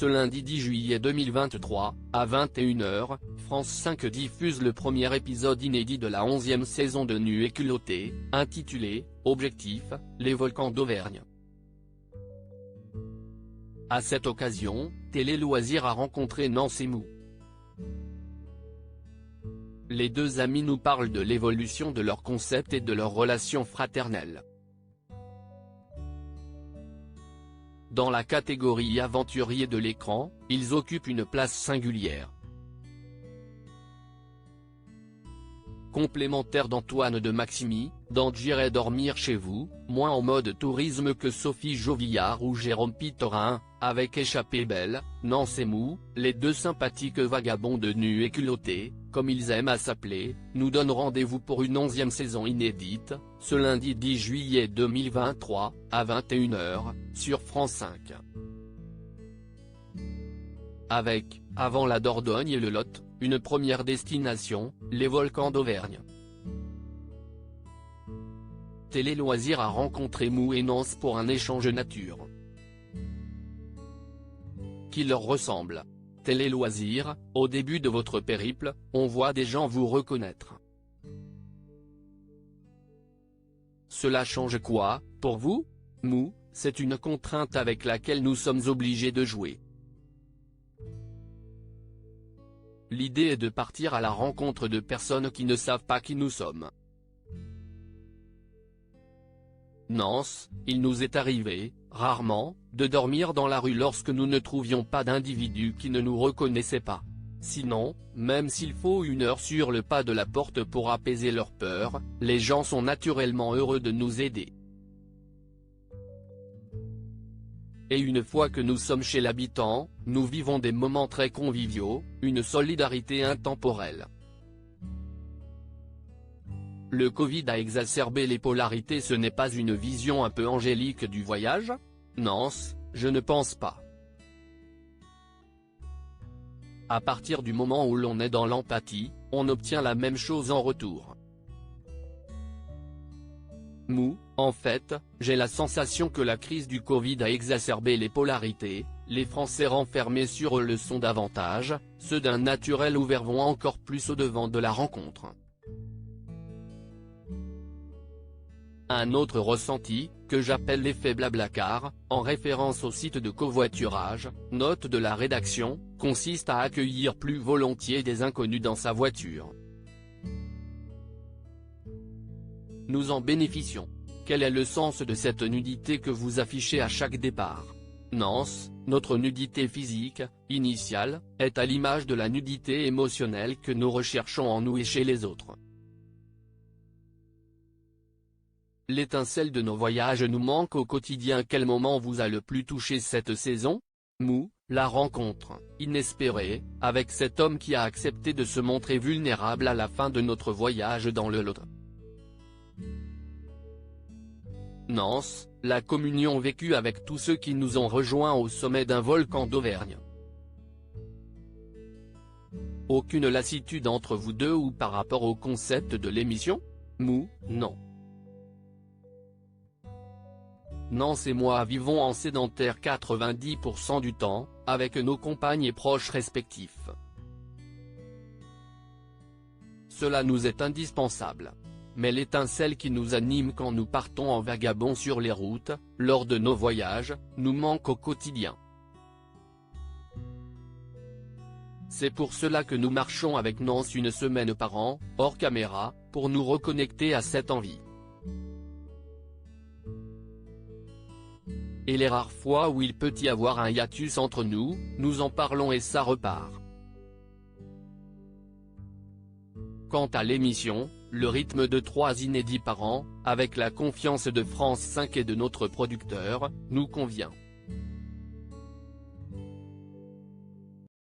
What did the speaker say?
Ce lundi 10 juillet 2023, à 21h, France 5 diffuse le premier épisode inédit de la 11e saison de Nu et culotté, intitulé « Objectif, les volcans d'Auvergne ». À cette occasion, Télé Loisirs a rencontré Nance et Mou. Les deux amis nous parlent de l'évolution de leur concept et de leur relation fraternelle. Dans la catégorie aventurier de l'écran, ils occupent une place singulière. Complémentaire d'Antoine de Maximi, dans J'irai dormir chez vous, moins en mode tourisme que Sophie Jovillard ou Jérôme Pittorin, avec Échappée belle, Nance et Mou, les deux sympathiques vagabonds de Nu et culotté, comme ils aiment à s'appeler, nous donnent rendez-vous pour une 11e saison inédite, ce lundi 10 juillet 2023, à 21h, sur France 5. Avec, avant la Dordogne et le Lot, une première destination, les volcans d'Auvergne. Télé Loisirs a rencontré Mou et Nance pour un échange nature qui leur ressemble. Télé Loisirs, au début de votre périple, on voit des gens vous reconnaître. Cela change quoi, pour vous? Mou, c'est une contrainte avec laquelle nous sommes obligés de jouer. L'idée est de partir à la rencontre de personnes qui ne savent pas qui nous sommes. Nance, il nous est arrivé, rarement, de dormir dans la rue lorsque nous ne trouvions pas d'individus qui ne nous reconnaissaient pas. Sinon, même s'il faut 1 heure sur le pas de la porte pour apaiser leur peur, les gens sont naturellement heureux de nous aider. Et une fois que nous sommes chez l'habitant, nous vivons des moments très conviviaux, une solidarité intemporelle. Le Covid a exacerbé les polarités. Ce n'est pas une vision un peu angélique du voyage? Nance, je ne pense pas. À partir du moment où l'on est dans l'empathie, on obtient la même chose en retour. Mou, en fait, j'ai la sensation que la crise du Covid a exacerbé les polarités, les Français renfermés sur eux le sont davantage, ceux d'un naturel ouvert vont encore plus au-devant de la rencontre. Un autre ressenti, que j'appelle l'effet Blablacar, en référence au site de covoiturage, note de la rédaction, consiste à accueillir plus volontiers des inconnus dans sa voiture. Nous en bénéficions. Quel est le sens de cette nudité que vous affichez à chaque départ? Nance, notre nudité physique, initiale, est à l'image de la nudité émotionnelle que nous recherchons en nous et chez les autres. L'étincelle de nos voyages nous manque au quotidien. Quel moment vous a le plus touché cette saison? Mou, la rencontre, inespérée, avec cet homme qui a accepté de se montrer vulnérable à la fin de notre voyage dans le Lot. Nance, la communion vécue avec tous ceux qui nous ont rejoints au sommet d'un volcan d'Auvergne. Aucune lassitude entre vous deux ou par rapport au concept de l'émission? Mou, non. Nance et moi vivons en sédentaire 90% du temps, avec nos compagnes et proches respectifs. Cela nous est indispensable. Mais l'étincelle qui nous anime quand nous partons en vagabond sur les routes, lors de nos voyages, nous manque au quotidien. C'est pour cela que nous marchons avec Nance 1 semaine par an, hors caméra, pour nous reconnecter à cette envie. Et les rares fois où il peut y avoir un hiatus entre nous, nous en parlons et ça repart. Quant à l'émission, le rythme de 3 inédits par an, avec la confiance de France 5 et de notre producteur, nous convient.